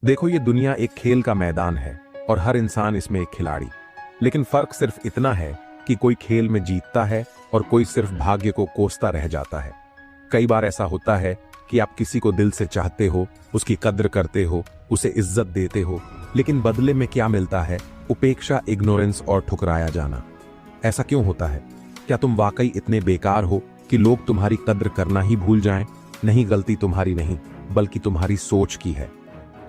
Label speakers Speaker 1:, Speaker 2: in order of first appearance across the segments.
Speaker 1: देखो, ये दुनिया एक खेल का मैदान है और हर इंसान इसमें एक खिलाड़ी। लेकिन फर्क सिर्फ इतना है कि कोई खेल में जीतता है और कोई सिर्फ भाग्य को कोसता रह जाता है। कई बार ऐसा होता है कि आप किसी को दिल से चाहते हो, उसकी कद्र करते हो, उसे इज्जत देते हो, लेकिन बदले में क्या मिलता है? उपेक्षा, इग्नोरेंस और ठुकराया जाना। ऐसा क्यों होता है? क्या तुम वाकई इतने बेकार हो कि लोग तुम्हारी कद्र करना ही भूल जाएं? नहीं, गलती तुम्हारी नहीं, बल्कि तुम्हारी सोच की है।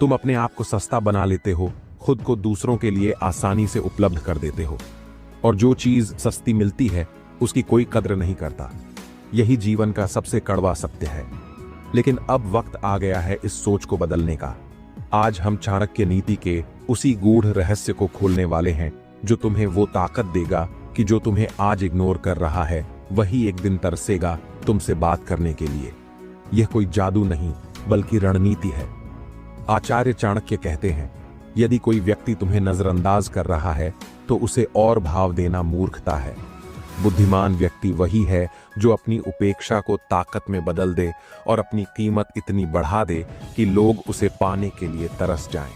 Speaker 1: तुम अपने आप को सस्ता बना लेते हो, खुद को दूसरों के लिए आसानी से उपलब्ध कर देते हो, और जो चीज सस्ती मिलती है उसकी कोई कद्र नहीं करता। यही जीवन का सबसे कड़वा सत्य है। लेकिन अब वक्त आ गया है इस सोच को बदलने का। आज हम चाणक्य नीति के उसी गूढ़ रहस्य को खोलने वाले हैं जो तुम्हें वो ताकत देगा कि जो तुम्हें आज इग्नोर कर रहा है वही एक दिन तरसेगा तुमसे बात करने के लिए। यह कोई जादू नहीं, बल्कि रणनीति है। आचार्य चाणक्य कहते हैं, यदि कोई व्यक्ति तुम्हें नजरअंदाज कर रहा है तो उसे और भाव देना मूर्खता है। बुद्धिमान व्यक्ति वही है जो अपनी उपेक्षा को ताकत में बदल दे और अपनी कीमत इतनी बढ़ा दे कि लोग उसे पाने के लिए तरस जाएं।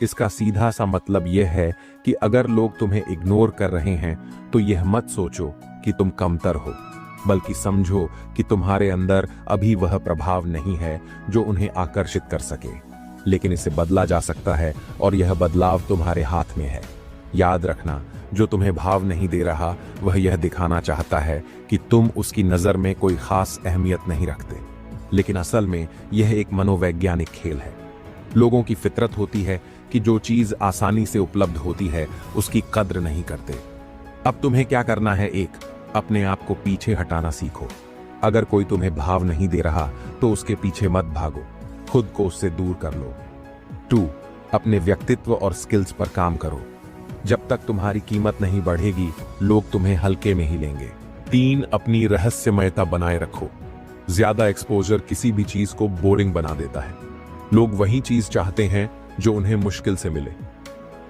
Speaker 1: इसका सीधा सा मतलब यह है कि अगर लोग तुम्हें इग्नोर कर रहे हैं तो यह मत सोचो कि तुम कमतर हो, बल्कि समझो कि तुम्हारे अंदर अभी वह प्रभाव नहीं है जो उन्हें आकर्षित कर सके। लेकिन इसे बदला जा सकता है और यह बदलाव तुम्हारे हाथ में है। याद रखना, जो तुम्हें भाव नहीं दे रहा वह यह दिखाना चाहता है कि तुम उसकी नजर में कोई खास अहमियत नहीं रखते। लेकिन असल में यह एक मनोवैज्ञानिक खेल है। लोगों की फितरत होती है कि जो चीज आसानी से उपलब्ध होती है उसकी कद्र नहीं करते। अब तुम्हें क्या करना है? एक, अपने आप को पीछे हटाना सीखो। अगर कोई तुम्हें भाव नहीं दे रहा तो उसके पीछे मत भागो, खुद को उससे दूर कर लो। 2, अपने व्यक्तित्व और स्किल्स पर काम करो। जब तक तुम्हारी कीमत नहीं बढ़ेगी लोग तुम्हें हल्के में ही लेंगे। 3, अपनी रहस्यमयता बनाए रखो। ज्यादा एक्सपोजर किसी भी चीज को बोरिंग बना देता है। लोग वही चीज चाहते हैं जो उन्हें मुश्किल से मिले।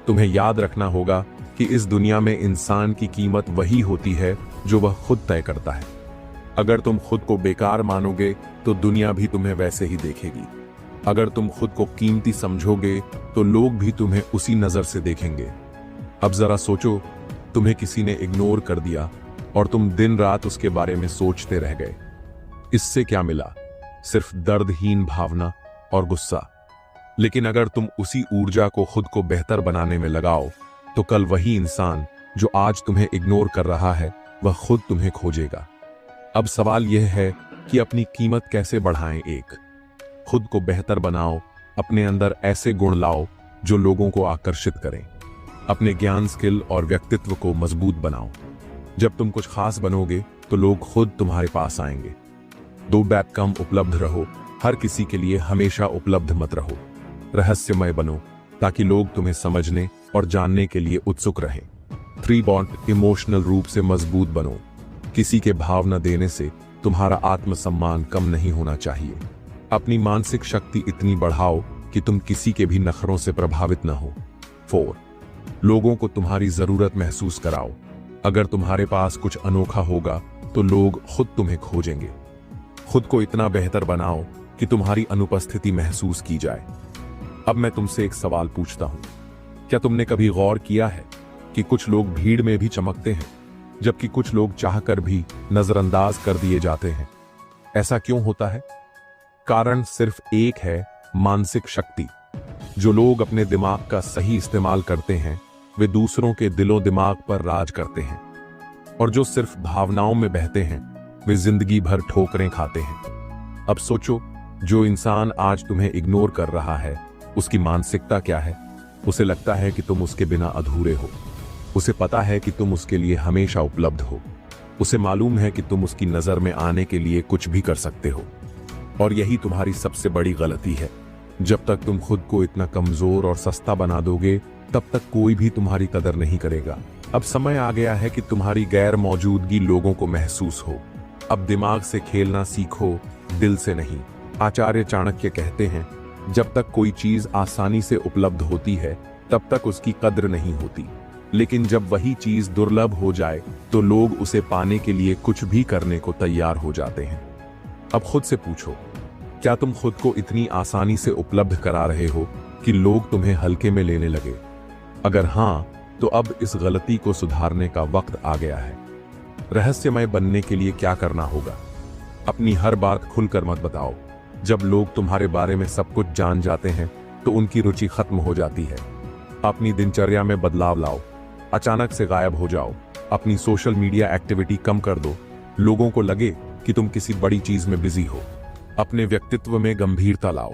Speaker 1: तुम्हें याद रखना होगा कि इस दुनिया में इंसान की कीमत वही होती है जो वह खुद तय करता है। अगर तुम खुद को बेकार मानोगे तो दुनिया भी तुम्हें वैसे ही देखेगी। अगर तुम खुद को कीमती समझोगे तो लोग भी तुम्हें उसी नजर से देखेंगे। अब जरा सोचो, तुम्हें किसी ने इग्नोर कर दिया और तुम दिन रात उसके बारे में सोचते रह गए। इससे क्या मिला? सिर्फ दर्दहीन भावना और गुस्सा। लेकिन अगर तुम उसी ऊर्जा को खुद को बेहतर बनाने में लगाओ तो कल वही इंसान जो आज तुम्हें इग्नोर कर रहा है वह खुद तुम्हें खोजेगा। अब सवाल यह है कि अपनी कीमत कैसे बढ़ाएं? 1, खुद को बेहतर बनाओ। अपने अंदर ऐसे गुण लाओ जो लोगों को आकर्षित करें। अपने ज्ञान, स्किल और व्यक्तित्व को मजबूत बनाओ। जब तुम कुछ खास बनोगे तो लोग खुद तुम्हारे पास आएंगे। 2, बैक कम उपलब्ध रहो। हर किसी के लिए हमेशा उपलब्ध मत रहो। रहस्यमय बनो ताकि लोग तुम्हें समझने और जानने के लिए उत्सुक रहें। 3, बॉन्ड, इमोशनल रूप से मजबूत बनो। किसी के भाव न देने से तुम्हारा आत्मसम्मान कम नहीं होना चाहिए। अपनी मानसिक शक्ति इतनी बढ़ाओ कि तुम किसी के भी नखरों से प्रभावित न हो। 4, लोगों को तुम्हारी जरूरत महसूस कराओ। अगर तुम्हारे पास कुछ अनोखा होगा तो लोग खुद तुम्हें खोजेंगे। खुद को इतना बेहतर बनाओ कि तुम्हारी अनुपस्थिति महसूस की जाए। अब मैं तुमसे एक सवाल पूछता हूं, क्या तुमने कभी गौर किया है कि कुछ लोग भीड़ में भी चमकते हैं जबकि कुछ लोग चाहकर भी नजरअंदाज कर दिए जाते हैं? ऐसा क्यों होता है? कारण सिर्फ एक है, मानसिक शक्ति। जो लोग अपने दिमाग का सही इस्तेमाल करते हैं वे दूसरों के दिलो दिमाग पर राज करते हैं, और जो सिर्फ भावनाओं में बहते हैं वे जिंदगी भर ठोकरें खाते हैं। अब सोचो, जो इंसान आज तुम्हें इग्नोर कर रहा है उसकी मानसिकता क्या है? उसे लगता है कि तुम उसके बिना अधूरे हो। उसे पता है कि तुम उसके लिए हमेशा उपलब्ध हो। उसे मालूम है कि तुम उसकी नजर में आने के लिए कुछ भी कर सकते हो। और यही तुम्हारी सबसे बड़ी गलती है। जब तक तुम खुद को इतना कमजोर और सस्ता बना दोगे तब तक कोई भी तुम्हारी कदर नहीं करेगा। अब समय आ गया है कि तुम्हारी गैर मौजूदगी लोगों को महसूस हो। अब दिमाग से खेलना सीखो, दिल से नहीं। आचार्य चाणक्य कहते हैं, जब तक कोई चीज आसानी से उपलब्ध होती है तब तक उसकी कद्र नहीं होती, लेकिन जब वही चीज दुर्लभ हो जाए तो लोग उसे पाने के लिए कुछ भी करने को तैयार हो जाते हैं। अब खुद से पूछो, क्या तुम खुद को इतनी आसानी से उपलब्ध करा रहे हो कि लोग तुम्हें हल्के में लेने लगे? अगर हां, तो अब इस गलती को सुधारने का वक्त आ गया है। रहस्यमय बनने के लिए क्या करना होगा? अपनी हर बात खुलकर मत बताओ। जब लोग तुम्हारे बारे में सब कुछ जान जाते हैं तो उनकी रुचि खत्म हो जाती है। अपनी दिनचर्या में बदलाव लाओ। अचानक से गायब हो जाओ। अपनी सोशल मीडिया एक्टिविटी कम कर दो। लोगों को लगे कि तुम किसी बड़ी चीज में बिजी हो। अपने व्यक्तित्व में गंभीरता लाओ।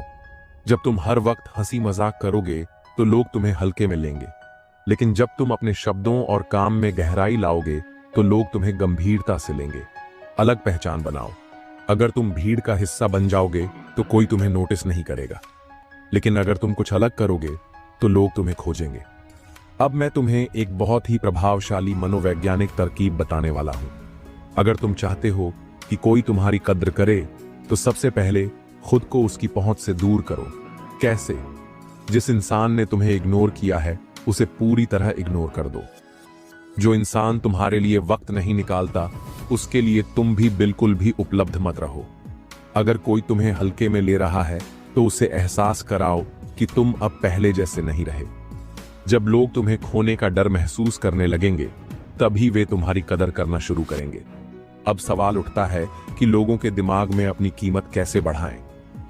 Speaker 1: जब तुम हर वक्त हंसी मजाक करोगे तो लोग तुम्हें हल्के में लेंगे, लेकिन जब तुम अपने शब्दों और काम में गहराई लाओगे तो लोग तुम्हें गंभीरता से लेंगे। अलग पहचान बनाओ। अगर तुम भीड़ का हिस्सा बन जाओगे तो कोई तुम्हें नोटिस नहीं करेगा, लेकिन अगर तुम कुछ अलग करोगे तो लोग तुम्हें खोजेंगे। अब मैं तुम्हें एक बहुत ही प्रभावशाली मनोवैज्ञानिक तरकीब बताने वाला हूं। अगर तुम चाहते हो कि कोई तुम्हारी कद्र करे तो सबसे पहले खुद को उसकी पहुंच से दूर करो। कैसे? जिस इंसान ने तुम्हें इग्नोर किया है उसे पूरी तरह इग्नोर कर दो। जो इंसान तुम्हारे लिए वक्त नहीं निकालता उसके लिए तुम भी बिल्कुल भी उपलब्ध मत रहो। अगर कोई तुम्हें हल्के में ले रहा है तो उसे एहसास कराओ कि तुम अब पहले जैसे नहीं रहे। जब लोग तुम्हें खोने का डर महसूस करने लगेंगे तभी वे तुम्हारी कदर करना शुरू करेंगे। अब सवाल उठता है कि लोगों के दिमाग में अपनी कीमत कैसे बढ़ाएं।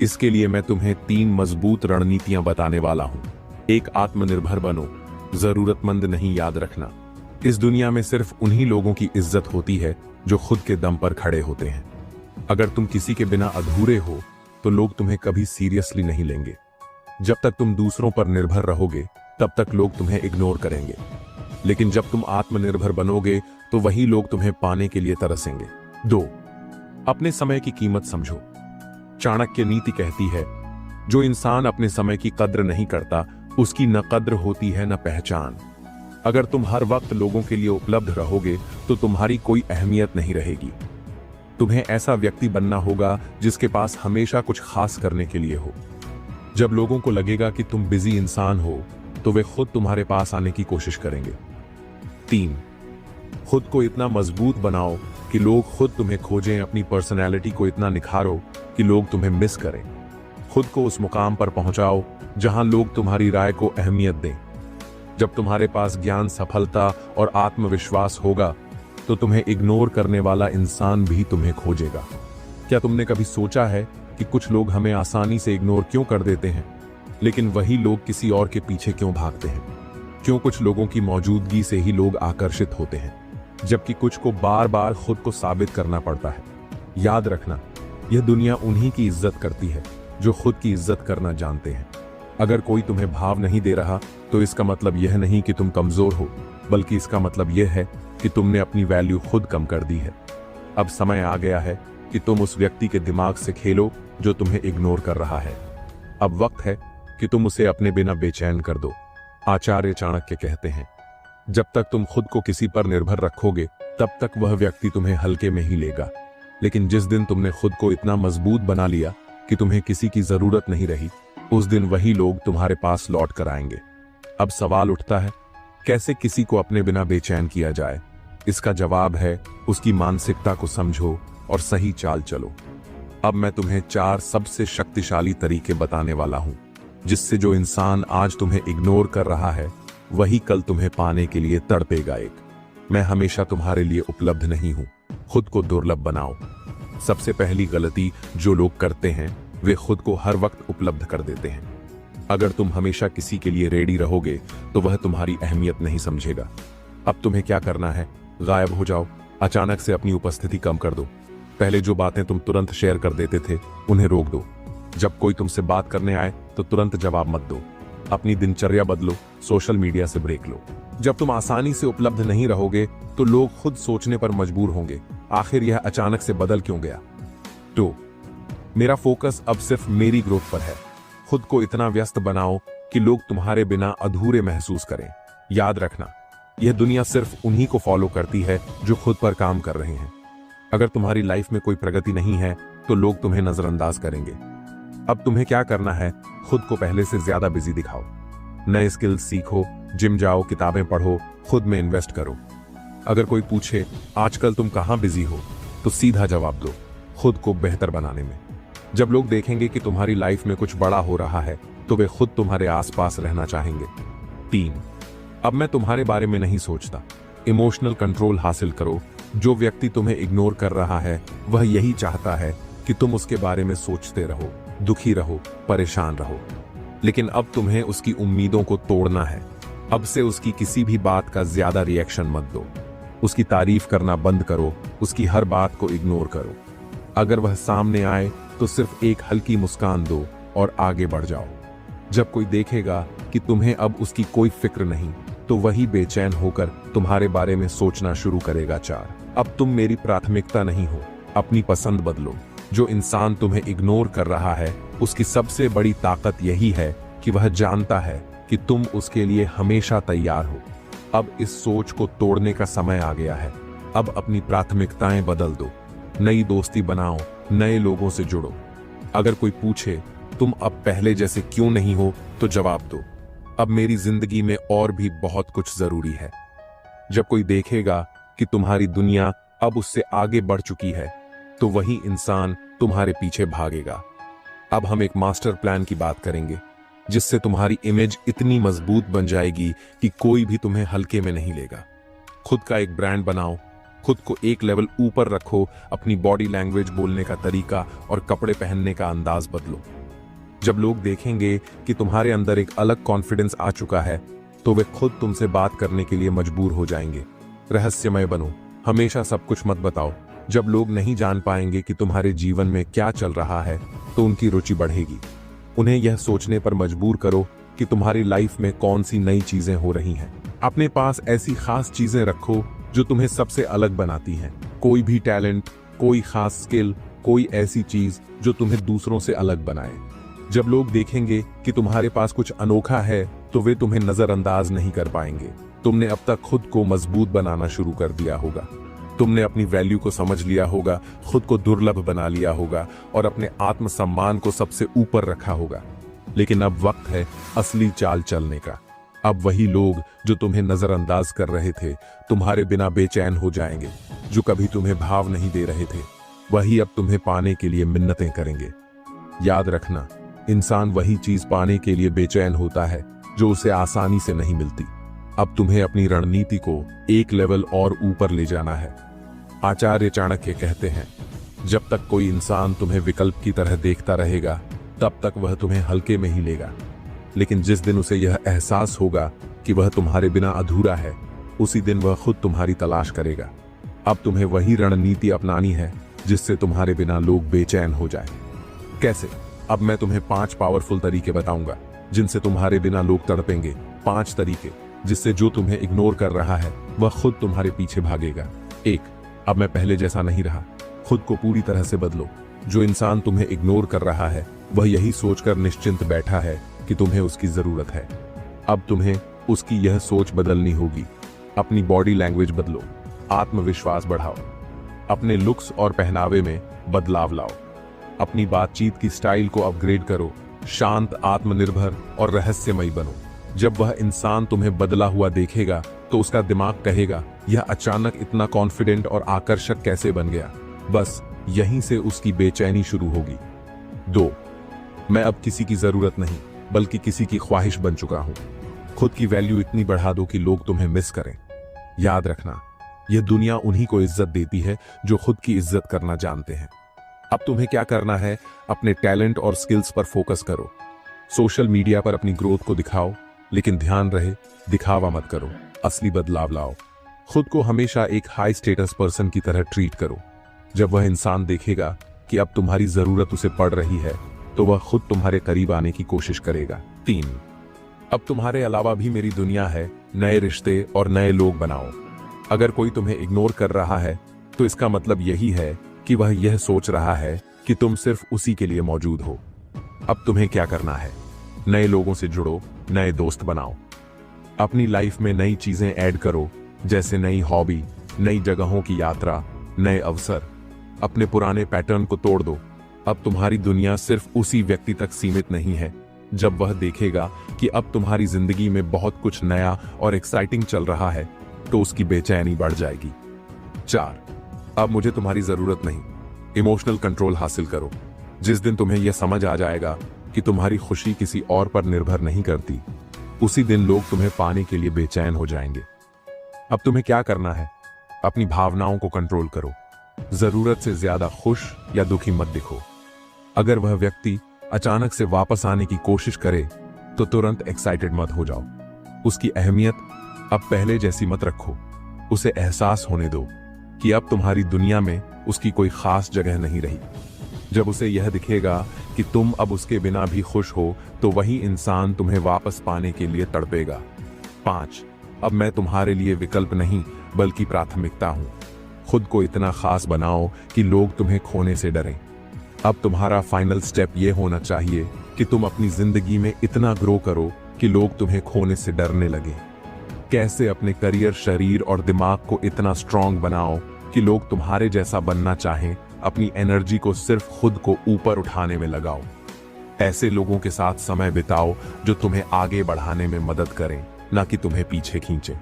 Speaker 1: इसके लिए मैं तुम्हें 3 मजबूत रणनीतियां बताने वाला हूं। 1, आत्मनिर्भर बनो। जरूरतमंद नहीं, याद रखना। इस दुनिया में सिर्फ उन्हीं लोगों की इज्जत होती है जो खुद के दम पर खड़े होते हैं। अगर तुम किसी के बिना अधूरे हो तो लोग तुम्हें कभी सीरियसली नहीं लेंगे। जब तक तुम दूसरों पर निर्भर रहोगे तब तक लोग तुम्हें इग्नोर करेंगे, लेकिन जब तुम आत्मनिर्भर बनोगे तो वही लोग तुम्हें पाने के लिए तरसेंगे। 2, अपने समय की कीमत समझो। चाणक्य नीति कहती है, जो इंसान अपने समय की कद्र नहीं करता उसकी न कद्र होती है न पहचान। अगर तुम हर वक्त लोगों के लिए उपलब्ध रहोगे तो तुम्हारी कोई अहमियत नहीं रहेगी। तुम्हें ऐसा व्यक्ति बनना होगा जिसके पास हमेशा कुछ खास करने के लिए हो। जब लोगों को लगेगा कि तुम बिजी इंसान हो तो वे खुद तुम्हारे पास आने की कोशिश करेंगे। 3, खुद को इतना मजबूत बनाओ कि लोग खुद तुम्हें खोजें। अपनी पर्सनैलिटी को इतना निखारो कि लोग तुम्हें मिस करें। खुद को उस मुकाम पर पहुंचाओ जहां लोग तुम्हारी राय को अहमियत दें। जब तुम्हारे पास ज्ञान, सफलता और आत्मविश्वास होगा तो तुम्हें इग्नोर करने वाला इंसान भी तुम्हें खोजेगा। क्या तुमने कभी सोचा है कि कुछ लोग हमें आसानी से इग्नोर क्यों कर देते हैं, लेकिन वही लोग किसी और के पीछे क्यों भागते हैं? क्यों कुछ लोगों की मौजूदगी से ही लोग आकर्षित होते हैं, जबकि कुछ को बार बार खुद को साबित करना पड़ता है? याद रखना, यह दुनिया उन्हीं की इज्जत करती है जो खुद की इज्जत करना जानते हैं। अगर कोई तुम्हें भाव नहीं दे रहा तो इसका मतलब यह नहीं कि तुम कमजोर हो, बल्कि इसका मतलब यह है कि तुमने अपनी वैल्यू खुद कम कर दी है। अब समय आ गया है कि तुम उस व्यक्ति के दिमाग से खेलो जो तुम्हें इग्नोर कर रहा है। अब वक्त है कि तुम उसे अपने बिना बेचैन कर दो। आचार्य चाणक्य कहते हैं, जब तक तुम खुद को किसी पर निर्भर रखोगे तब तक वह व्यक्ति तुम्हें हल्के में ही लेगा, लेकिन जिस दिन तुमने खुद को इतना मजबूत बना लिया कि तुम्हें किसी की जरूरत नहीं रही, उस दिन वही लोग तुम्हारे पास लौट कर आएंगे। अब सवाल उठता है, कैसे किसी को अपने बिना बेचैन किया जाए? इसका जवाब है, उसकी मानसिकता को समझो और सही चाल चलो। अब मैं तुम्हें 4 सबसे शक्तिशाली तरीके बताने वाला हूं, जिससे जो इंसान आज तुम्हें इग्नोर कर रहा है वही कल तुम्हें पाने के लिए तड़पेगा। मैं हमेशा तुम्हारे लिए उपलब्ध नहीं हूं। खुद को दुर्लभ बनाओ। सबसे पहली गलती जो लोग करते हैं वे खुद को हर वक्त उपलब्ध कर देते हैं। अगर तुम हमेशा किसी के लिए रेडी रहोगे तो वह तुम्हारी अहमियत नहीं समझेगा। अब तुम्हें क्या करना है? गायब हो जाओ। अचानक से अपनी उपस्थिति कम कर दो। पहले जो बातें तुम तुरंत शेयर कर देते थे उन्हें रोक दो। जब कोई तुमसे बात करने आए तो तुरंत जवाब मत दो। अपनी दिनचर्या बदलो, सोशल मीडिया से ब्रेक लो। जब तुम आसानी से उपलब्ध नहीं रहोगे तो लोग खुद सोचने पर मजबूर होंगे, आखिर यह अचानक से बदल क्यों गया? तो मेरा फोकस अब सिर्फ मेरी ग्रोथ पर है। खुद को इतना व्यस्त बनाओ कि लोग तुम्हारे बिना अधूरे महसूस करें। याद रखना, यह दुनिया सिर्फ उन्हीं को फॉलो करती है जो खुद पर काम कर रहे हैं। अगर तुम्हारी लाइफ में कोई प्रगति नहीं है तो लोग तुम्हें नजरअंदाज करेंगे। अब तुम्हें क्या करना है? खुद को पहले से ज्यादा बिजी दिखाओ। नए स्किल्स सीखो, जिम जाओ, किताबें पढ़ो, खुद में इन्वेस्ट करो। अगर कोई पूछे आजकल तुम कहां बिजी हो, तो सीधा जवाब दो, खुद को बेहतर बनाने में। जब लोग देखेंगे कि तुम्हारी लाइफ में कुछ बड़ा हो रहा है तो वे खुद तुम्हारे आसपास रहना चाहेंगे। 3, अब मैं तुम्हारे बारे में नहीं सोचता। इमोशनल कंट्रोल हासिल करो। जो व्यक्ति तुम्हें इग्नोर कर रहा है वह यही चाहता है कि तुम उसके बारे में सोचते रहो, दुखी रहो, परेशान रहो। लेकिन अब तुम्हें उसकी उम्मीदों को तोड़ना है। अब से उसकी किसी भी बात का ज्यादा रिएक्शन मत दो। उसकी तारीफ करना बंद करो, उसकी हर बात को इग्नोर करो। अगर वह सामने आए तो सिर्फ एक हल्की मुस्कान दो और आगे बढ़ जाओ। जब कोई देखेगा कि तुम्हें अब उसकी कोई फिक्र नहीं, तो वही बेचैन होकर तुम्हारे बारे में सोचना शुरू करेगा। 4, अब तुम मेरी प्राथमिकता नहीं हो। अपनी पसंद बदलो। जो इंसान तुम्हें इग्नोर कर रहा है उसकी सबसे बड़ी ताकत यही है कि वह जानता है कि तुम उसके लिए हमेशा तैयार हो। अब इस सोच को तोड़ने का समय आ गया है। अब अपनी प्राथमिकताएं बदल दो। नई दोस्ती बनाओ, नए लोगों से जुड़ो। अगर कोई पूछे तुम अब पहले जैसे क्यों नहीं हो, तो जवाब दो, अब मेरी जिंदगी में और भी बहुत कुछ जरूरी है। जब कोई देखेगा कि तुम्हारी दुनिया अब उससे आगे बढ़ चुकी है, तो वही इंसान तुम्हारे पीछे भागेगा। अब हम एक मास्टर प्लान की बात करेंगे, जिससे तुम्हारी इमेज इतनी मजबूत बन जाएगी कि कोई भी तुम्हें हल्के में नहीं लेगा। खुद का एक ब्रांड बनाओ, खुद को एक लेवल ऊपर रखो। अपनी बॉडी लैंग्वेज, बोलने का तरीका और कपड़े पहनने का अंदाज बदलो। जब लोग देखेंगे कि तुम्हारे अंदर एक अलग कॉन्फिडेंस आ चुका है, तो वे खुद तुमसे बात करने के लिए मजबूर हो जाएंगे। रहस्यमय बनो, हमेशा सब कुछ मत बताओ। जब लोग नहीं जान पाएंगे कि तुम्हारे जीवन में क्या चल रहा है, तो उनकी रुचि बढ़ेगी। उन्हें यह सोचने पर मजबूर करो कि तुम्हारी लाइफ में कौन सी नई चीजें हो रही हैं। अपने पास ऐसी खास चीजें रखो जो तुम्हें सबसे अलग बनाती हैं। कोई भी टैलेंट, कोई खास स्किल, कोई ऐसी चीज जो तुम्हें दूसरों से अलग बनाए। जब लोग देखेंगे कि तुम्हारे पास कुछ अनोखा है, तो वे तुम्हें नजरअंदाज नहीं कर पाएंगे। तुमने अब तक खुद को मजबूत बनाना शुरू कर दिया होगा। तुमने अपनी वैल्यू को समझ लिया होगा, खुद को दुर्लभ बना लिया होगा और अपने आत्मसम्मान को सबसे ऊपर रखा होगा। लेकिन अब वक्त है असली चाल चलने का। अब वही लोग जो तुम्हें नजरअंदाज कर रहे थे, तुम्हारे बिना बेचैन हो जाएंगे। जो कभी तुम्हें भाव नहीं दे रहे थे, वही अब तुम्हें पाने के लिए मिन्नतें करेंगे। याद रखना, इंसान वही चीज पाने के लिए बेचैन होता है जो उसे आसानी से नहीं मिलती। अब तुम्हें अपनी रणनीति को एक लेवल और ऊपर ले जाना है। आचार्य चाणक्य कहते हैं, जब तक कोई इंसान तुम्हें विकल्प की तरह देखता रहेगा, तब तक वह तुम्हें हल्के में ही लेगा। लेकिन जिस दिन उसे यह एहसास होगा कि वह तुम्हारे बिना अधूरा है, उसी दिन वह खुद तुम्हारी तलाश करेगा। अब तुम्हें वही रणनीति अपनानी है जिससे तुम्हारे बिना लोग बेचैन हो जाएं। कैसे? अब मैं तुम्हें 5 पावरफुल तरीके बताऊंगा जिनसे तुम्हारे बिना लोग तड़पेंगे। 5 तरीके जिससे जो तुम्हें इग्नोर कर रहा है वह खुद तुम्हारे पीछे भागेगा। 1, अब मैं पहले जैसा नहीं रहा। खुद को पूरी तरह से बदलो। जो इंसान तुम्हें इग्नोर कर रहा है वह यही सोचकर निश्चिंत बैठा है कि तुम्हें उसकी जरूरत है। अब तुम्हें उसकी यह सोच बदलनी होगी। अपनी बॉडी लैंग्वेज बदलो, आत्मविश्वास बढ़ाओ, अपने लुक्स और पहनावे में बदलाव लाओ, अपनी बातचीत की स्टाइल को अपग्रेड करो, शांत, आत्मनिर्भर और रहस्यमयी बनो। जब वह इंसान तुम्हें बदला हुआ देखेगा तो उसका दिमाग कहेगा, यह अचानक इतना कॉन्फिडेंट और आकर्षक कैसे बन गया। बस यहीं से उसकी बेचैनी शुरू होगी। 2, मैं अब किसी की जरूरत नहीं बल्कि किसी की ख्वाहिश बन चुका हूं। खुद की वैल्यू इतनी बढ़ा दो कि लोग तुम्हें मिस करें। याद रखना, यह दुनिया उन्हीं को इज्जत देती है जो खुद की इज्जत करना जानते हैं। अब तुम्हें क्या करना है, अपने टैलेंट और स्किल्स पर फोकस करो। सोशल मीडिया पर अपनी ग्रोथ को दिखाओ, लेकिन ध्यान रहे दिखावा मत करो, असली बदलाव लाओ। खुद को हमेशा एक हाई स्टेटस पर्सन की तरह ट्रीट करो। जब वह इंसान देखेगा कि अब तुम्हारी जरूरत उसे पड़ रही है, तो वह खुद तुम्हारे करीब आने की कोशिश करेगा। 3, अब तुम्हारे अलावा भी मेरी दुनिया है। नए रिश्ते और नए लोग बनाओ। अगर कोई तुम्हें इग्नोर कर रहा है, तो इसका मतलब यही है कि वह यह सोच रहा है कि तुम सिर्फ उसी के लिए मौजूद हो। अब तुम्हें क्या करना है, नए लोगों से जुड़ो, नए दोस्त बनाओ, अपनी लाइफ में नई चीजें ऐड करो, जैसे नई हॉबी, नई जगहों की यात्रा, नए अवसर। अपने पुराने पैटर्न को तोड़ दो। अब तुम्हारी दुनिया सिर्फ उसी व्यक्ति तक सीमित नहीं है। जब वह देखेगा कि अब तुम्हारी जिंदगी में बहुत कुछ नया और एक्साइटिंग चल रहा है, तो उसकी बेचैनी बढ़ जाएगी। 4, अब मुझे तुम्हारी जरूरत नहीं। इमोशनल कंट्रोल हासिल करो। जिस दिन तुम्हें यह समझ आ जाएगा कि तुम्हारी खुशी किसी और पर निर्भर नहीं करती, उसी दिन लोग तुम्हें पाने के लिए बेचैन हो जाएंगे। अब तुम्हें क्या करना है? अपनी भावनाओं को कंट्रोल करो। जरूरत से ज्यादा खुश या दुखी मत दिखो। अगर वह व्यक्ति अचानक से वापस आने की कोशिश करे तो तुरंत एक्साइटेड मत हो जाओ। उसकी अहमियत अब पहले जैसी मत रखो। उसे एहसास होने दो कि अब तुम्हारी दुनिया में उसकी कोई खास जगह नहीं रही। जब उसे यह दिखेगा कि तुम अब उसके बिना भी खुश हो, तो वही इंसान तुम्हें वापस पाने के लिए तड़पेगा। 5. अब मैं तुम्हारे लिए विकल्प नहीं बल्कि प्राथमिकता हूं। खुद को इतना खास बनाओ कि लोग तुम्हें खोने से डरें। अब तुम्हारा फाइनल स्टेप यह होना चाहिए कि तुम अपनी जिंदगी में इतना ग्रो करो कि लोग तुम्हें खोने से डरने लगे। कैसे अपने करियर, शरीर और दिमाग को इतना स्ट्रांग बनाओ कि लोग तुम्हारे जैसा बनना चाहें। अपनी एनर्जी को सिर्फ खुद को ऊपर उठाने में लगाओ। ऐसे लोगों के साथ समय बिताओ जो तुम्हें आगे बढ़ाने में मदद करें, ना कि तुम्हें पीछे खींचे।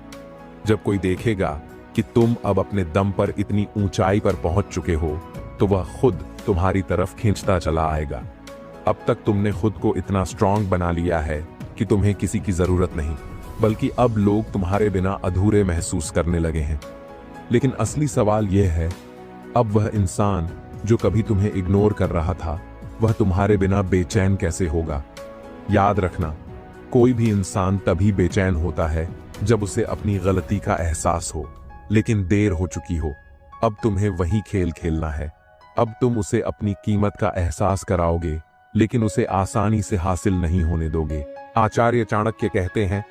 Speaker 1: जब कोई देखेगा कि तुम अब अपने दम पर इतनी ऊंचाई पर पहुंच चुके हो, तो वह खुद तुम्हारी तरफ खींचता चला आएगा। अब तक तुमने खुद को इतना स्ट्रांग बना लिया है कि तुम्हें किसी की जरूरत नहीं, बल्कि अब लोग तुम्हारे बिना अधूरे महसूस करने लगे हैं। लेकिन असली सवाल यह है, अब वह इंसान जो कभी तुम्हें इग्नोर कर रहा था, वह तुम्हारे बिना बेचैन कैसे होगा? याद रखना, कोई भी इंसान तभी बेचैन होता है जब उसे अपनी गलती का एहसास हो, लेकिन देर हो चुकी हो। अब तुम्हें वही खेल खेलना है। अब तुम उसे अपनी कीमत का एहसास कराओगे, लेकिन उसे आसानी से हासिल नहीं होने दोगे। आचार्य चाणक्य कहते हैं,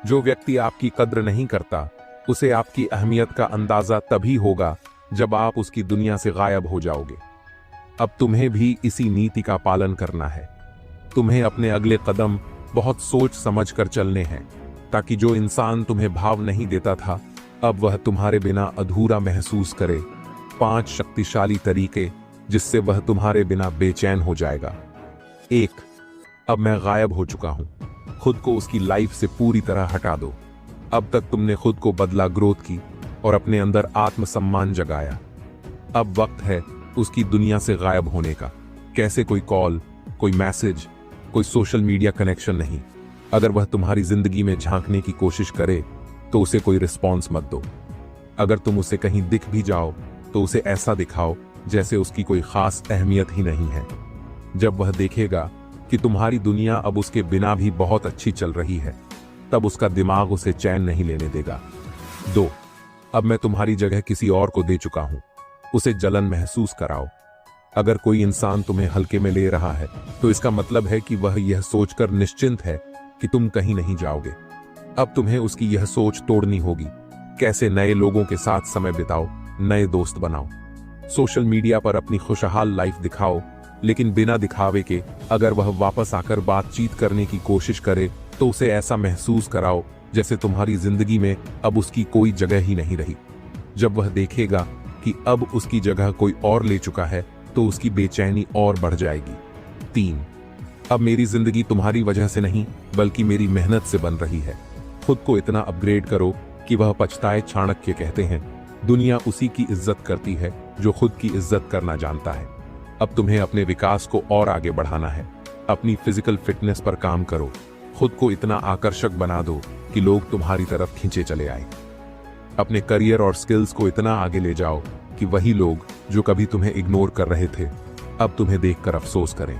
Speaker 1: जो व्यक्ति आपकी कद्र नहीं करता, उसे आपकी अहमियत का अंदाजा तभी होगा जब आप उसकी दुनिया से गायब हो जाओगे। अब तुम्हें भी इसी नीति का पालन करना है। तुम्हें अपने अगले कदम बहुत सोच समझ कर चलने हैं, ताकि जो इंसान तुम्हें भाव नहीं देता था, अब वह तुम्हारे बिना अधूरा महसूस करे। 5 शक्तिशाली तरीके जिससे वह तुम्हारे बिना बेचैन हो जाएगा। 1. अब मैं गायब हो चुका हूं। खुद को उसकी लाइफ से पूरी तरह हटा दो। अब तक तुमने खुद को बदला, ग्रोथ की और अपने अंदर आत्मसम्मान जगाया। अब वक्त है उसकी दुनिया से गायब होने का। कैसे? कोई कॉल, कोई मैसेज, कोई सोशल मीडिया कनेक्शन नहीं। अगर वह तुम्हारी जिंदगी में झांकने की कोशिश करे तो उसे कोई रिस्पॉन्स मत दो। अगर तुम उसे कहीं दिख भी जाओ तो उसे ऐसा दिखाओ जैसे उसकी कोई खास अहमियत ही नहीं है। जब वह देखेगा कि तुम्हारी दुनिया अब उसके बिना भी बहुत अच्छी चल रही है, तब उसका दिमाग उसे चैन नहीं लेने देगा। 2. अब मैं तुम्हारी जगह किसी और को दे चुका हूं। उसे जलन महसूस कराओ। अगर कोई इंसान तुम्हें हल्के में ले रहा है, तो इसका मतलब है कि वह यह सोचकर निश्चिंत है कि तुम कहीं नहीं जाओगे। अब तुम्हें उसकी यह सोच तोड़नी होगी। कैसे? नए लोगों के साथ समय बिताओ, नए दोस्त बनाओ। सोशल मीडिया पर अपनी खुशहाल लाइफ दिखाओ, लेकिन बिना दिखावे के। अगर वह वापस आकर बातचीत करने की कोशिश करे तो उसे ऐसा महसूस कराओ जैसे तुम्हारी जिंदगी में अब उसकी कोई जगह ही नहीं रही। जब वह देखेगा कि अब उसकी जगह कोई और ले चुका है, तो उसकी बेचैनी और बढ़ जाएगी। 3. अब मेरी जिंदगी तुम्हारी वजह से नहीं, बल्कि मेरी मेहनत से बन रही है। खुद को इतना अपग्रेड करो कि वह पछताए। चाणक्य कहते हैं, दुनिया उसी की इज्जत करती है जो खुद की इज्जत करना जानता है। अब तुम्हें अपने विकास को और आगे बढ़ाना है। अपनी फिजिकल फिटनेस पर काम करो। खुद को इतना आकर्षक बना दो कि लोग तुम्हारी तरफ खींचे चले आए। अपने करियर और स्किल्स को इतना आगे ले जाओ कि वही लोग जो कभी तुम्हें इग्नोर कर रहे थे, अब तुम्हें देखकर अफसोस करें।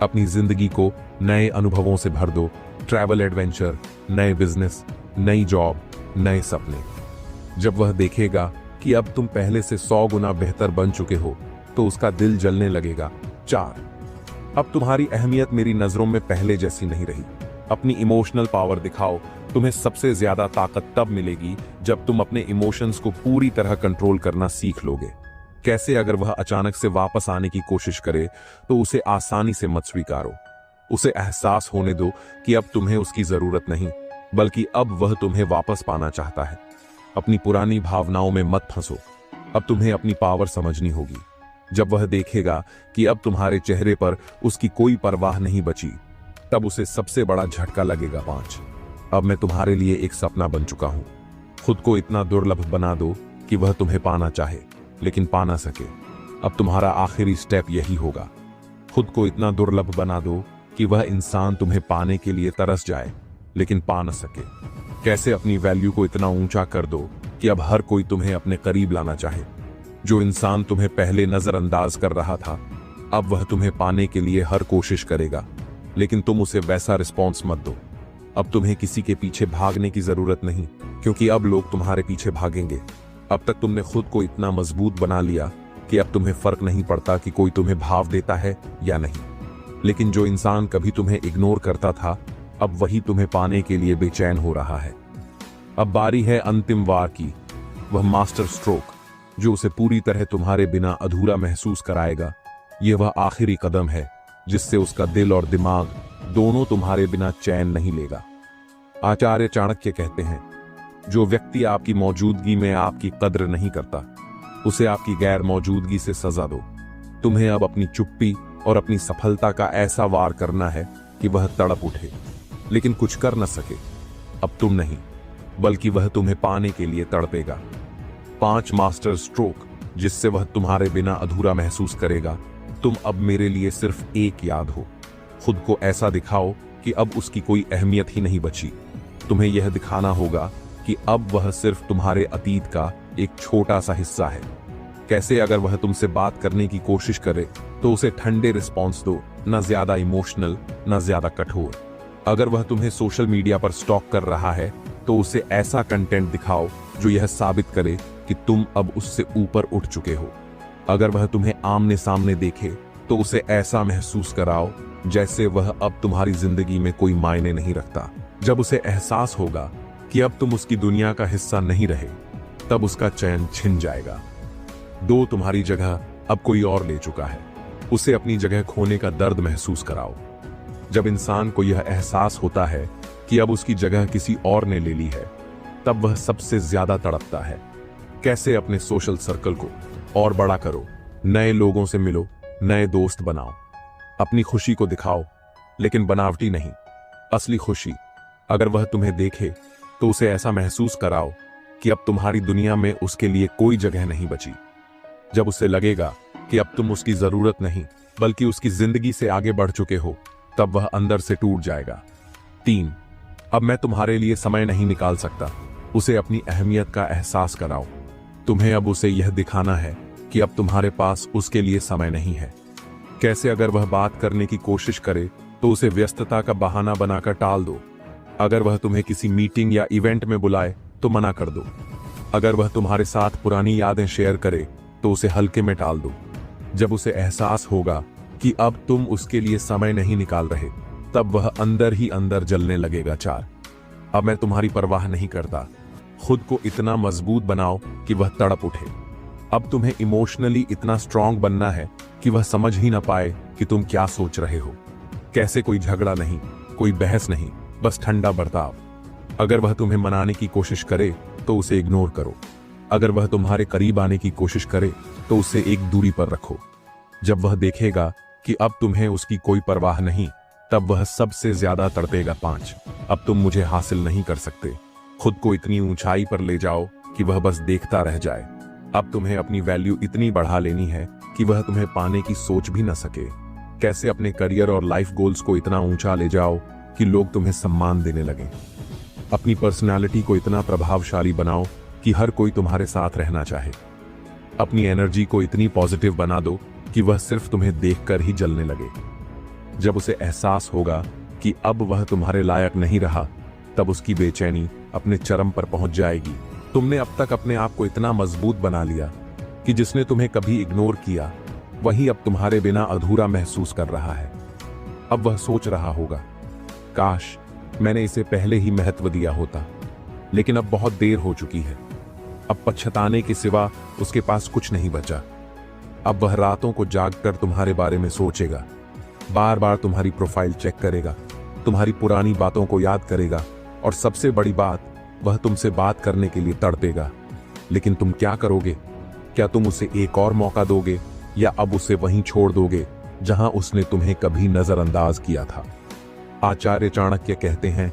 Speaker 1: अपनी जिंदगी को नए अनुभवों से भर दो। ट्रैवल, एडवेंचर, नए बिजनेस, नई जॉब, नए सपने। जब वह देखेगा कि अब तुम पहले से 100 गुना बेहतर बन चुके हो, तो उसका दिल जलने लगेगा। 4. अब तुम्हारी अहमियत मेरी नजरों में पहले जैसी नहीं रही। अपनी इमोशनल पावर दिखाओ। तुम्हें सबसे ज्यादा ताकत तब मिलेगी जब तुम अपने इमोशंस को पूरी तरह कंट्रोल करना सीख लोगे। कैसे? अगर वह अचानक से वापस आने की कोशिश करे तो उसे आसानी से मत स्वीकारो। उसे एहसास होने दो कि अब तुम्हें उसकी जरूरत नहीं, बल्कि अब वह तुम्हें वापस पाना चाहता है। अपनी पुरानी भावनाओं में मत फंसो। अब तुम्हें अपनी पावर समझनी होगी। जब वह देखेगा कि अब तुम्हारे चेहरे पर उसकी कोई परवाह नहीं बची, तब उसे सबसे बड़ा झटका लगेगा। 5. अब मैं तुम्हारे लिए एक सपना बन चुका हूं। खुद को इतना दुर्लभ बना दो कि वह तुम्हें पाना चाहे, लेकिन पा ना सके। अब तुम्हारा आखिरी स्टेप यही होगा। खुद को इतना दुर्लभ बना दो कि वह इंसान तुम्हें पाने के लिए तरस जाए लेकिन पा न सके। कैसे अपनी वैल्यू को इतना ऊंचा कर दो कि अब हर कोई तुम्हें अपने करीब लाना चाहे। जो इंसान तुम्हें पहले नजरअंदाज कर रहा था, अब वह तुम्हें पाने के लिए हर कोशिश करेगा, लेकिन तुम उसे वैसा रिस्पॉन्स मत दो। अब तुम्हें किसी के पीछे भागने की जरूरत नहीं, क्योंकि अब लोग तुम्हारे पीछे भागेंगे। अब तक तुमने खुद को इतना मजबूत बना लिया कि अब तुम्हें फर्क नहीं पड़ता कि कोई तुम्हें भाव देता है या नहीं। लेकिन जो इंसान कभी तुम्हें इग्नोर करता था, अब वही तुम्हें पाने के लिए बेचैन हो रहा है। अब बारी है अंतिम वार की, वह मास्टर स्ट्रोक जो उसे पूरी तरह तुम्हारे बिना अधूरा महसूस कराएगा। यह वह आखिरी कदम है जिससे उसका दिल और दिमाग दोनों तुम्हारे बिना चैन नहीं लेगा। आचार्य चाणक्य कहते हैं, जो व्यक्ति आपकी मौजूदगी में आपकी कद्र नहीं करता, उसे आपकी गैर मौजूदगी से सजा दो। तुम्हें अब अपनी चुप्पी और अपनी सफलता का ऐसा वार करना है कि वह तड़प उठे लेकिन कुछ कर न सके। अब तुम नहीं, बल्कि वह तुम्हें पाने के लिए तड़पेगा। 5 मास्टर स्ट्रोक जिससे वह तुम्हारे बिना अधूरा महसूस करेगा। तुम अब मेरे लिए सिर्फ एक याद हो। खुद को ऐसा दिखाओ कि अब उसकी कोई अहमियत ही नहीं बची। तुम्हें यह दिखाना होगा कि अब वह सिर्फ तुम्हारे अतीत का एक छोटा सा हिस्सा है। कैसे? अगर वह तुमसे बात करने की कोशिश करे तो उसे ठंडे रिस्पॉन्स दो, न ज्यादा इमोशनल न ज्यादा कठोर। अगर वह तुम्हें सोशल मीडिया पर स्टॉक कर रहा है तो उसे ऐसा कंटेंट दिखाओ जो यह साबित करे कि तुम अब उससे ऊपर उठ चुके हो। अगर वह तुम्हें आमने सामने देखे तो उसे ऐसा महसूस कराओ जैसे वह अब तुम्हारी जिंदगी में कोई मायने नहीं रखता। जब उसे एहसास होगा कि अब तुम उसकी दुनिया का हिस्सा नहीं रहे, तब उसका चैन छिन जाएगा। तुम्हारी जगह अब कोई और ले चुका है। उसे अपनी जगह खोने का दर्द महसूस कराओ। जब इंसान को यह एहसास होता है कि अब उसकी जगह किसी और ने ले ली है, तब वह सबसे ज्यादा तड़पता है। कैसे? अपने सोशल सर्कल को और बड़ा करो, नए लोगों से मिलो, नए दोस्त बनाओ, अपनी खुशी को दिखाओ, लेकिन बनावटी नहीं, असली खुशी। अगर वह तुम्हें देखे तो उसे ऐसा महसूस कराओ कि अब तुम्हारी दुनिया में उसके लिए कोई जगह नहीं बची। जब उसे लगेगा कि अब तुम उसकी जरूरत नहीं बल्कि उसकी जिंदगी से आगे बढ़ चुके हो, तब वह अंदर से टूट जाएगा। 3, अब मैं तुम्हारे लिए समय नहीं निकाल सकता। उसे अपनी अहमियत का एहसास कराओ। तुम्हें अब उसे यह दिखाना है कि अब तुम्हारे पास उसके लिए समय नहीं है। कैसे? अगर वह बात करने की कोशिश करे तो उसे व्यस्तता का बहाना बनाकर टाल दो। अगर वह तुम्हें किसी मीटिंग या इवेंट में बुलाए तो मना कर दो। अगर वह तुम्हारे साथ पुरानी यादें शेयर करे तो उसे हल्के में टाल दो। जब उसे एहसास होगा कि अब तुम उसके लिए समय नहीं निकाल रहे, तब वह अंदर ही अंदर जलने लगेगा। 4, अब मैं तुम्हारी परवाह नहीं करता। खुद को इतना मजबूत बनाओ कि वह तड़प उठे। अब तुम्हें इमोशनली इतना स्ट्रांग बनना है कि वह समझ ही ना पाए कि तुम क्या सोच रहे हो। कैसे? कोई झगड़ा नहीं, कोई बहस नहीं, बस ठंडा बर्ताव। अगर वह तुम्हें मनाने की कोशिश करे तो उसे इग्नोर करो। अगर वह तुम्हारे करीब आने की कोशिश करे तो उसे एक दूरी पर रखो। जब वह देखेगा कि अब तुम्हें उसकी कोई परवाह नहीं, तब वह सबसे ज्यादा तड़पेगा। 5, अब तुम मुझे हासिल नहीं कर सकते। खुद को इतनी ऊंचाई पर ले जाओ कि वह बस देखता रह जाए। अब तुम्हें अपनी वैल्यू इतनी बढ़ा लेनी है कि वह तुम्हें पाने की सोच भी न सके। कैसे? अपने करियर और लाइफ गोल्स को इतना ऊंचा ले जाओ कि लोग तुम्हें सम्मान देने लगें। अपनी पर्सनालिटी को इतना प्रभावशाली बनाओ कि हर कोई तुम्हारे साथ रहना चाहे। अपनी एनर्जी को इतनी पॉजिटिव बना दो कि वह सिर्फ तुम्हें देखकर ही जलने लगे। जब उसे एहसास होगा कि अब वह तुम्हारे लायक नहीं रहा, तब उसकी बेचैनी अपने चरम पर पहुंच जाएगी। तुमने अब तक अपने आप को इतना मजबूत बना लिया कि जिसने तुम्हें कभी इग्नोर किया, वही अब तुम्हारे बिना अधूरा महसूस कर रहा है। अब वह सोच रहा होगा, काश मैंने इसे पहले ही महत्व दिया होता, लेकिन अब बहुत देर हो चुकी है। अब पछताने के सिवा उसके पास कुछ नहीं बचा। अब वह रातों को जागकर तुम्हारे बारे में सोचेगा, बार बार तुम्हारी प्रोफाइल चेक करेगा, तुम्हारी पुरानी बातों को याद करेगा, और सबसे बड़ी बात, वह तुमसे बात करने के लिए तड़पेगा। लेकिन तुम क्या करोगे? क्या तुम उसे एक और मौका दोगे, या अब उसे वहीं छोड़ दोगे जहां उसने तुम्हें कभी नजरअंदाज किया था? आचार्य चाणक्य कहते हैं,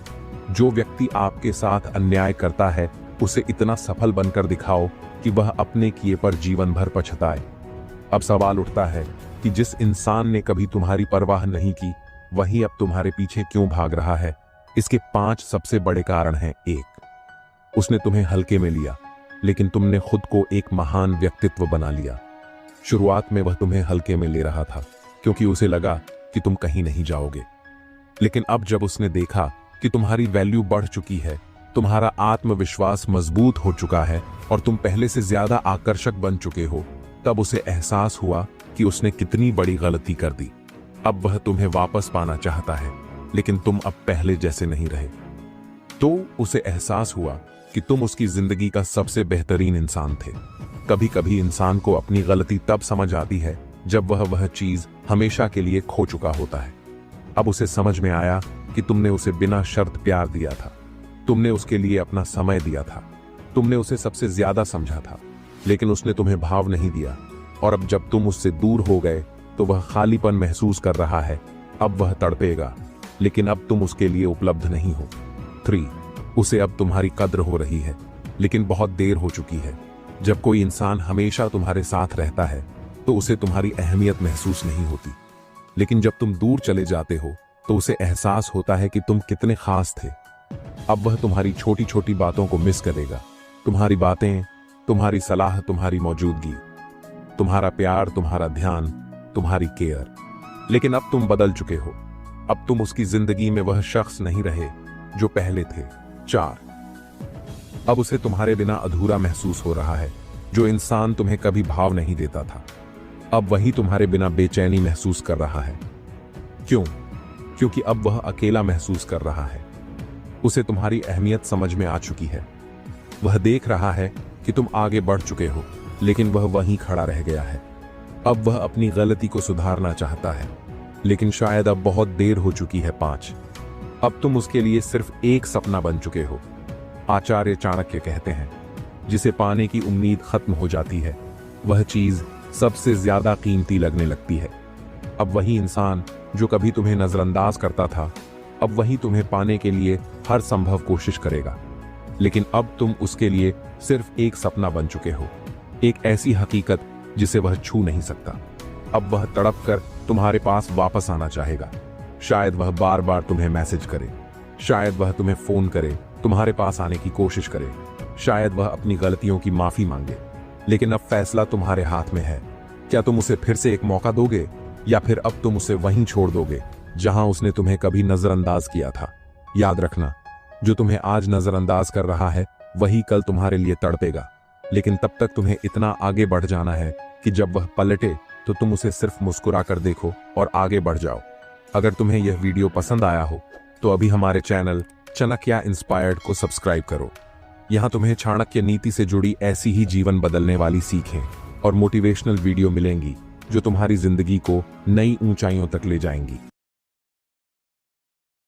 Speaker 1: जो व्यक्ति आपके साथ अन्याय करता है, उसे इतना सफल बनकर दिखाओ कि वह अपने किए पर जीवन भर पछताए। अब सवाल उठता है कि जिस इंसान ने कभी तुम्हारी परवाह नहीं की, वही अब तुम्हारे पीछे क्यों भाग रहा है, इसके 5 सबसे बड़े कारण हैं। 1, उसने तुम्हें हल्के में लिया, लेकिन तुमने खुद को एक महान व्यक्तित्व बना लिया। शुरुआत में वह तुम्हें हल्के में ले रहा था क्योंकि उसे लगा कि तुम कहीं नहीं जाओगे, लेकिन अब जब उसने देखा कि तुम्हारी वैल्यू बढ़ चुकी है, तुम्हारा आत्मविश्वास मजबूत हो चुका है और तुम पहले से ज्यादा आकर्षक बन चुके हो, तब उसे एहसास हुआ कि उसने कितनी बड़ी गलती कर दी। अब वह तुम्हें वापस पाना चाहता है, लेकिन तुम अब पहले जैसे नहीं रहे। तो उसे एहसास हुआ कि तुम उसकी जिंदगी का सबसे बेहतरीन इंसान थे। कभी कभी इंसान को अपनी गलती तब समझ आती है जब वह चीज हमेशा के लिए खो चुका होता है। अब उसे समझ में आया कि तुमने उसे बिना शर्त प्यार दिया था, तुमने उसके लिए अपना समय दिया था, तुमने उसे सबसे ज्यादा समझा था, लेकिन उसने तुम्हें भाव नहीं दिया। और अब जब तुम उससे दूर हो गए तो वह खालीपन महसूस कर रहा है। अब वह तड़पेगा, लेकिन अब तुम उसके लिए उपलब्ध नहीं हो। 3, उसे अब तुम्हारी कद्र हो रही है, लेकिन बहुत देर हो चुकी है। जब कोई इंसान हमेशा तुम्हारे साथ रहता है तो उसे तुम्हारी अहमियत महसूस नहीं होती, लेकिन जब तुम दूर चले जाते हो तो उसे एहसास होता है कि तुम कितने खास थे। अब वह तुम्हारी छोटी छोटी बातों को मिस करेगा, तुम्हारी बातें, तुम्हारी सलाह, तुम्हारी मौजूदगी, तुम्हारा प्यार, तुम्हारा ध्यान, तुम्हारी केयर। लेकिन अब तुम बदल चुके हो, अब तुम उसकी जिंदगी में वह शख्स नहीं रहे जो पहले थे। 4, अब उसे तुम्हारे बिना अधूरा महसूस हो रहा है। जो इंसान तुम्हें कभी भाव नहीं देता था, अब वही तुम्हारे बिना बेचैनी महसूस कर रहा है। क्यों? क्योंकि अब वह अकेला महसूस कर रहा है। उसे तुम्हारी अहमियत समझ में आ चुकी है। वह देख रहा है कि तुम आगे बढ़ चुके हो, लेकिन वह वहीं खड़ा रह गया है। अब वह अपनी गलती को सुधारना चाहता है, लेकिन शायद अब बहुत देर हो चुकी है। 5, अब तुम उसके लिए सिर्फ एक सपना बन चुके हो। आचार्य चाणक्य कहते हैं, जिसे पाने की उम्मीद खत्म हो जाती है, वह चीज सबसे ज्यादा कीमती लगने लगती है। अब वही इंसान जो कभी तुम्हें नजरअंदाज करता था, अब वही तुम्हें पाने के लिए हर संभव कोशिश करेगा, लेकिन अब तुम उसके लिए सिर्फ एक सपना बन चुके हो, एक ऐसी हकीकत जिसे वह छू नहीं सकता। अब वह तड़प कर तुम्हारे पास वापस आना चाहेगा। शायद वह बार बार तुम्हें मैसेज करे, शायद वह तुम्हें फोन करे, तुम्हारे पास आने की कोशिश करे, शायद वह अपनी गलतियों की माफी मांगे, लेकिन अब फैसला तुम्हारे हाथ में है। क्या तुम उसे फिर से एक मौका दोगे, या फिर अब तुम उसे वहीं छोड़ दोगे जहां उसने तुम्हें कभी नजरअंदाज किया था? याद रखना, जो तुम्हें आज नजरअंदाज कर रहा है वही कल तुम्हारे लिए तड़पेगा, लेकिन तब तक तुम्हें इतना आगे बढ़ जाना है कि जब वह पलटे तो तुम उसे सिर्फ मुस्कुरा कर देखो और आगे बढ़ जाओ। अगर तुम्हें यह वीडियो पसंद आया हो तो अभी हमारे चैनल चाणक्य इंस्पायर्ड को सब्सक्राइब करो। यहाँ तुम्हें चाणक्य नीति से जुड़ी ऐसी ही जीवन बदलने वाली सीखें और मोटिवेशनल वीडियो मिलेंगी जो तुम्हारी जिंदगी को नई ऊंचाइयों तक ले जाएंगी।